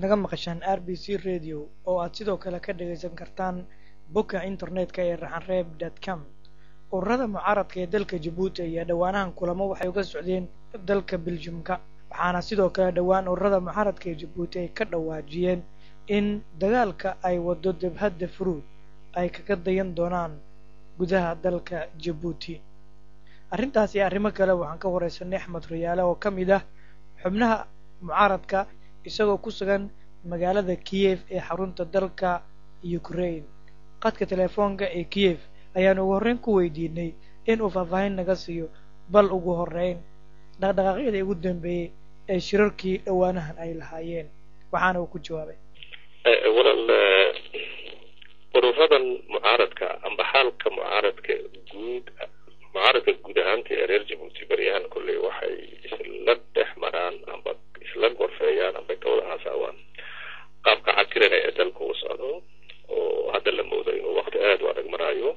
naga maqashaan RBC Radio oo aad sidoo kale ka dhageysan kartaan bogga internetka ee raxanreeb.com. ururada mucaaradka ee dalka Djibouti ayaa dhawaanahan kulamo waxay uga socdeen dalka Belgiumka, waxaana sidoo kale dhawaan ururada mucaaradka ee Djibouti ay ka dhawaajiyeen in dagaalka ay wado jabhadda Furuud ay kaga dayan doonaan gudaha dalka Djibouti. arrintaas iyo arrimo kale waxaan ka wareysanay Axmed Riyaale oo kamid ah xubnaha mucaaradka isagoo ku sugan magaalada Kiev ee xarunta dalka Ukraine. qadka telefoonka ee Kiev ayaan ugu horreyn ku weydiinay in uu faahfaahin naga siiyo bal ugu horreyn dhaqdhaqaaqyadii ugu dambeeyay ee shirarkii dhawaanahan ay lahaayeen, waxaana uu ku jawaabay ururadan mucaaradka amba xaalka mucaaradka guud ahaanta ee reer Djibouti baryahan kulley waxay isla dhex maraan amba isla gorfeeyaan amba ka wada haasawaan qaabka cakiran ee dalku u socdo oo hadda la moodo inuu waqti aad u adag maraayo.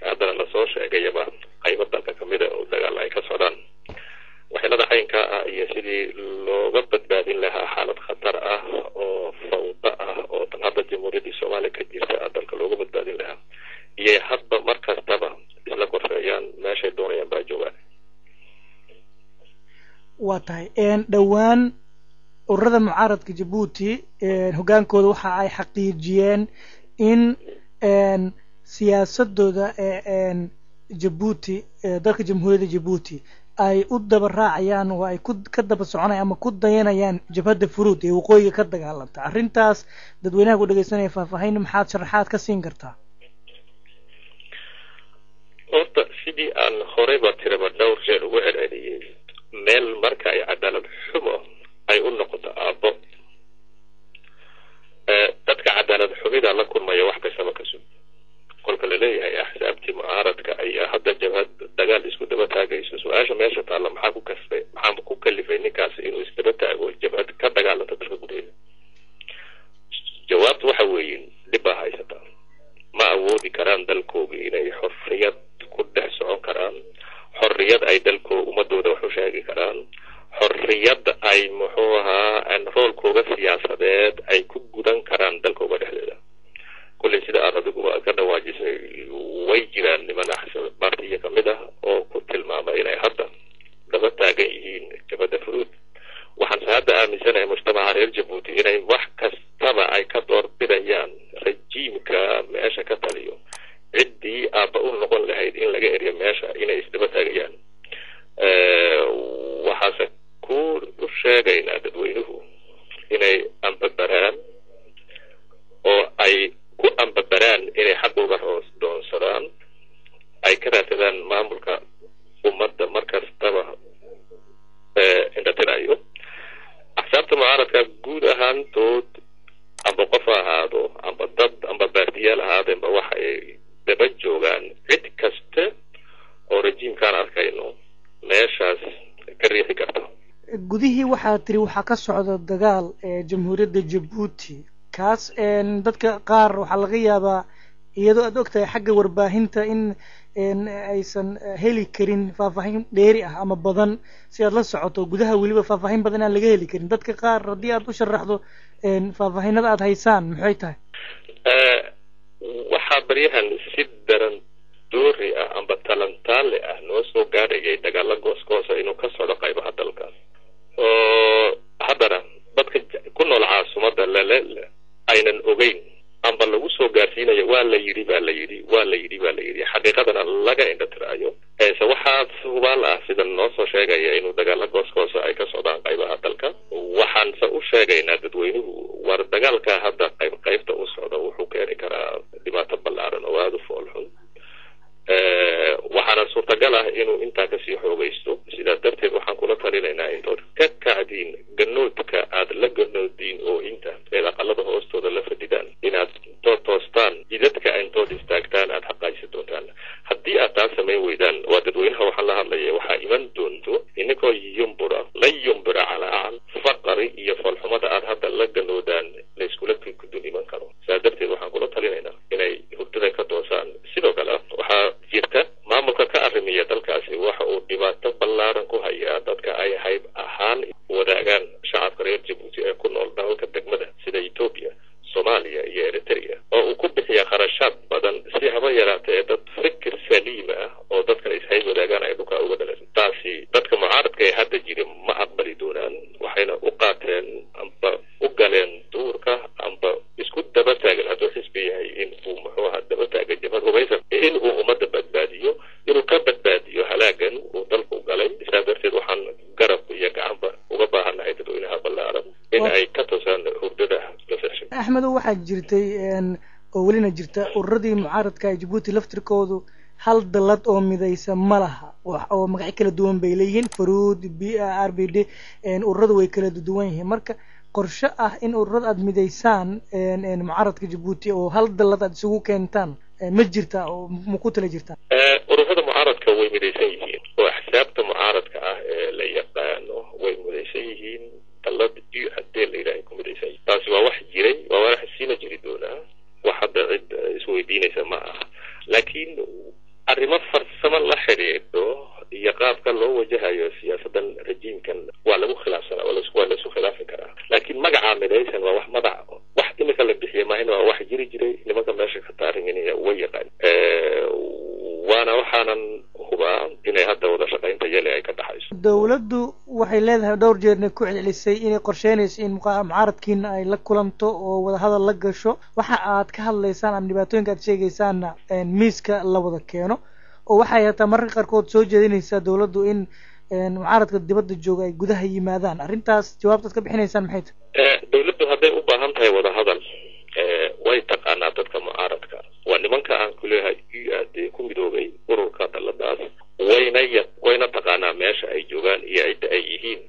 haddana la soo sheegayaba qaybo dalka kamid ah oo dagaal ay ka socdaan. waxyeelada caynka ah iyo sidii looga badbaadin lahaa xaalad khatar ah oo fawda ah oo tan hadda jamhuuriyadda Soomaaliya ka jirta dalka looga badbaadin lahaa iyo hadba markastaba isla gorfeeyaan meeshay doonayaan baa joogaan. waa tahay dhawaan ururada mucaaradka Djibouti hogaankooda waxa ay xaqiijiyeen in siyaasadooda Djibouti dalka jamhuuriyadda Djibouti ay u daba raacayaan oo ay ka daba soconayaan ama ku dayanayaan jabhadda Furuud ee waqooyiga ka dagaalanta. arrintaas dadweynaha ku dhageysanaya faahfaahin maxaad sharaxaad ka siin kartaa? horta sidii aan horeyba tiraba dhowr jeer ugu celceliyey, meel marka ay cadaalad xumo ay u noqoto aabbo, dadka cadaalad xumida la kulmaya wax kastaba ka sug. kolka la leeyahay axsaabtii mucaaradka ayaa hadda jabhad dagaal isku daba taagayso, su-aasha meesha taalla maxaa ku kalifay ninkaasi inuu isdaba taago jabhad ka dagaalanta dalka gudaheeda? jawaabtu waxa weeye dhib baa haysata. ma awoodi karaan dalkooga inay xorriyad ku dhex socon karaan, xorriyad ay dalkooga ummadooda wax u sheegi karaan, xorriyad ay muxuu ahaa roolkooga siyaasadeed ay ku gudan karaan dalkooga dhexdeeda. kulley sida aad adiguba ka dhawaajisay way jiraan niman axsaab baartiya kamid ah oo ku tilmaamay inay hadda daba taagan yihiin jabhadda Furuud. waxaanse hadda aaminsanahay mujtamaca reer Djibouti inay wax kastaba ay ka doorbidayaan rajiimka meesha ka taliyo ciddii aabba u noqon lahayd in laga eriyo meesha inay isdaba taagayaan. waxaase ku u sheegaynaa dadweynuhu inay ambabaraan oo ay ku ambabaraan inay xaqooga hoos doonsadaan, ay ka raadsadaan maamulka ummadda markastaba indhatirayo. axsaabta mucaaradka guud ahaantood amba qof ahaado amba dad amba baartiyaal ahaadeenba waxay daba joogaan cid kasta oo rajiimkaan arkayno meeshaas ka riixi karta. gudihii waxaa tiri waxaa ka socda dagaal jamhuuriyadda Djibouti, kaas dadka qaar waxaa laga yaabaa iyadoo aad ogtahay xagga warbaahinta in aysan heli karin faahfaahin dheeri ah ama badan si aad la socoto gudaha weliba faahfaahin badan aan laga heli karin. dadka qaar haddii aad u sharaxdo faahfaahinada aad haysaan maxay tahay? waxaa baryahan si daran doori ah amba talantaale ah noo soo gaadhayay dagaalo goosgoosa inuu ka socdo qaybaha dalkaas oo haddana dadka ku nool caasimadda aynan ogeyn amba lagu soo gaarsiinayo waa la yidhi xaqiiqadana laga indhatiraayo. waxaas hubaal ah sida noo soo sheegaya inuu dagaalo goosgoosa ay ka socdaan qaybaha dalka. waxaanse u sheegaynaa dadweynuhu war dagaalka hadda qaybta u socda wuxuu keeni karaa dhibaato ballaaran oo aada u foolxun. waxaana suurtagal ah inuu intaa kasii xoogaysto. sidaa darteed waxaan kula talinaynaa intood ka kacdiin ganoodka aad la ganoodiin oo inta eed aqalada hoostooda la fadhidaan inaad intood toostaan jidadka intood istaagtaan aad xaqaysi doontaan. haddii aad taas samayn weydaan, waa dadweynaha waxaan la hadlaya, waxaa iman doonto ininkoo la yumbira calaacan faqari iyo foolxumada aad hadda la ganoodaan layskula kudun iman karo. sidaa darteed waxaan kula talinaynaa inay hurdada ka toosaan. sidoo kale waxaa jirta maamulka ka arrimiya dalkaasi waxa uu dhibaato ballaaran ku hayaa dadka ay hayb ahaan wadaagaan shacabka reer Djibouti ee ku nool dalka degmada أحمد waxaa jirtay oo welina jirta ururadii mucaaradka ee Djibouti laftirkoodu hal dalad oo midaysan ma laha oo magac kala duwan bay leeyihiin Faruud RBD ururadu way kala duwan yihiin marka qorshe ah in ururada aad midaysaan mucaaradka Djibouti oo hal dalad aad isugu keentaan ma jirta oo ma ku tala jirtaan ururada mucaaradka way midaysan yihiin oo axsaabta mucaaradka ah la yaqaano way midaysan yihiin dalad iyo hadee la yiraahdo ku midaysan taasi waa wax jiray waa wax siina jiri doona waxa cid isweydiinaysa ma aha laakiin arrimo farsamo la xiriirto iyo qaabka loo wajahayo siyaasadan rejiimkan waa lagu khilaafsanaa waa la isku khilaafi karaa laakiin magaca midaysan waa wax madax wax imika la bixiyay ma in waa wax jiri jiray nimanka meesha ka taarinaya way yaqaan waana waxaanan hubaa inay hadda wada shaqaynta yale ay ka dhaxayso dawladdu waxay leedahay dhowr jeerna ku celcelisay inay qorsheynayso in mucaaradkiina ay la kulanto oo wada hadal la gasho waxa aad ka hadlaysaan ama dhibaatooyinka aad sheegaysaan miiska la wada keeno oo waxay hataa mararka qaarkood soo jeedinaysaa dawladdu in mucaaradka dibadda jooga ay gudaha yimaadaan arrintaas jawaabtaad ka bixinaysaan maxay tahay dawladdu hadday u baahan tahay wada hadal way taqaanaa dadka mucaaradka waa nimanka aan ku leeyahay iyo ku midoobay ururka daladaas wayna taqaanaa meesha ay joogaan iyo cidda ay yihiin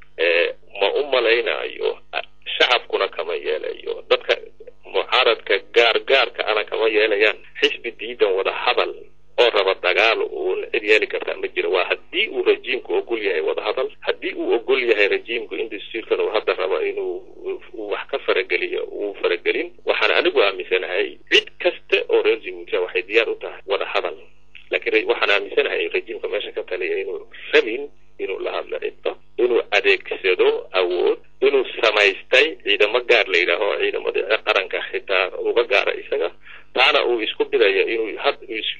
ma u malaynayo shacabkuna kama yeelayo dadka mucaaradka gaargaarka ana kama yeelayaan xisbi diidan wada hadal oo raba dagaal uun cid yeeli karta ma jiro waa haddii uu rejiimku ogol yahay wada hadal haddii uu ogol yahay rejiimku in dastuurkan uu hadda raba inuu wax ka farageliyo uu faragelin waxaan anigu aaminsanahay cid kasta oo reer Djibouti waxay diyaar u tahay wada hadal laakiin waxaan aaminsanahay rejiimka meesha ka taliya inuu rabin inuu la hadlo cidda inuu adeegsado awood inuu samaystay ciidamo gaar la yidhaaho ciidamada qaranka xitaa uga gaara isaga taana uu isku bilayo inuu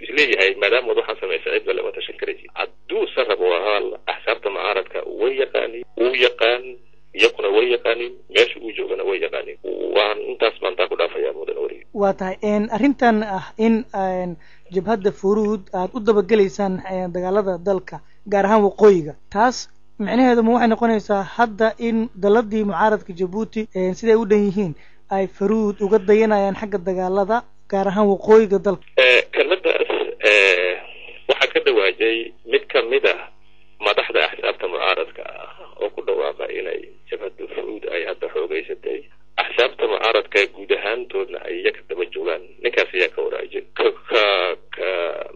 isleeyahay maadaama waxaan samaysay cid lama tashan karaysid hadduu sarrabo waa axsaabta mucaaradka way yaqaan iyaguna way yaqaanin meesha uu joogana way yaqaanin waan intaas baan taa ku dhaafayaa mudan wari waa tahay arrintan ah in jabhadda Faruud aad u dabagelaysaan dagaalada dalka gaar ahaan waqooyiga taas macnaheedu ma waxay noqonaysaa hadda in daladii mucaaradka Djibouti siday u dhan yihiin ay Faruud uga dayanayaan xagga dagaalada gaar ahaan waqooyiga dalka kalmadaas waxa ka dhawaajay mid ka mid ah madaxda axsaabta mucaaradka oo ku dhawaaqa inay jabhadda Faruud ay hadda xoogaysatay axsaabta mucaaradka guud ahaantoodna ay iyaga daba joogaan ninkaas ayaa ka waraajay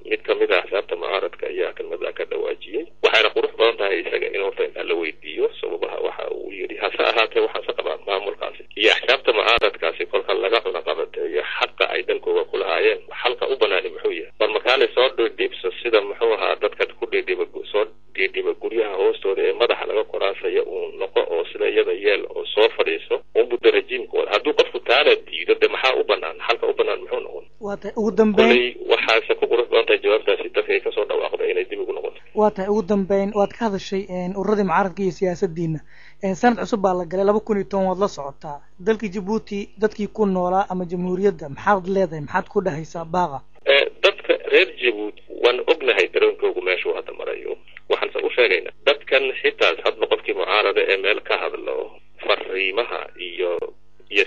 mid ka mid ah axsaabta mucaaradka ayaa kalmada ka dhawaajiyay waxayna qurux badan tahay isaga in horta inta la weydiiyo sababaha waxa uu yiri hase ahaatee waxaan sa qabaa maamulkaasi iyo axsaabta mucaaradkaasi kolka laga cuna qabateeyo xaqa ay dalkooda ku lahaayeen xalka u banaani muxuu yahay bal markaale soo dhiibso sida muxuu ahaa dadka ku dhiiba guryaha hoostooda ee madaxa laga koraasayo uu noqo oo sida iyada yeel oo soo fadhiiso oo muddo rejiimkooda hadduu qofku taana diido de maxaa u banaan xalka u banaan muxuu noqon waa tahay ugu dambeyn waxaase ku qurux badan tahay jawaabtaasi dadka ay kasoo dhawaaqda inay dib ugu noqoto waa tahay ugu dambeyn waad ka hadashay ururadii mucaaradka iyo siyaasadiina sanad cusub baa la galay 2010 waad la socotaa dalka Djibouti dadkii ku noolaa ama jamhuuriyadda maxaad leedahay maxaad ku dhahaysaa baaqa dadka reer Djibouti waan ognahay dareenkoodu meesha hadda marayo waxaan u sheegaynaa dadkan xitaa hadba qofkii mucaarada ee meel ka hadlo fariimaha iyo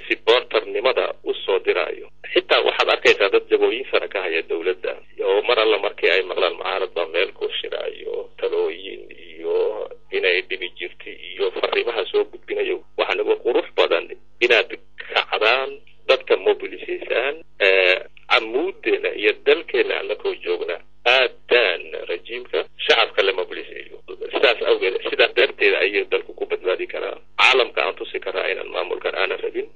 supporternimada u soo diraayo xitaa waxaad arkaysaa dad jabooyin sare ka haya dawladda oo mar alla markii ay maqlaan mucaarad baa meel ku shiraayo talooyin iyo inay dhibi jirti iyo fariimaha soo gudbinayo waxaa lagu qurux badan inaad kacdaan dadka mobilisaysaan amuudena iyo dalkeena annagoo joogna aadaan rejiimka shacabka la mobilisayo sidaas awgeed sidaa darteeda ayay dalku ku badbaadi karaa caalamka aan tusi karaa inaan maamulkan aanan rabin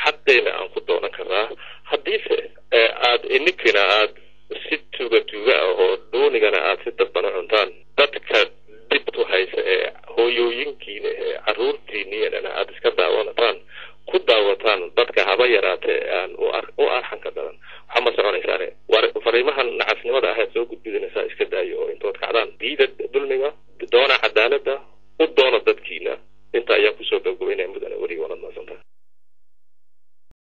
xaqeena aan ku doonan karaa haddiise aad ininkina aad si tuuga oo doonigana aad si dadbana cuntaan dadka dibtu haysa ee hooyooyinkiina ee caruurtiiniyana aad iska ku daawataan dadka haba yaraatee aan u arxanka daran waxaa ma soconaysaane fariimahan nacasnimada ahayd soo gudbidinaysaa iska daayo oo intood kacdaan diida dulmiga